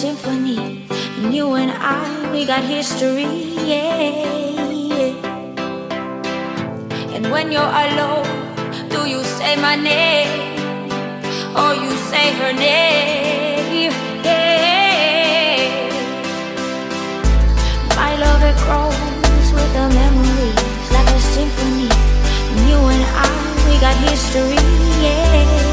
symphony. And you and I, we got history, yeah. And when you're alone, do you say my name or you say her name? Yeah. My love, it grows with the memories like a symphony. And you and I, we got history, yeah.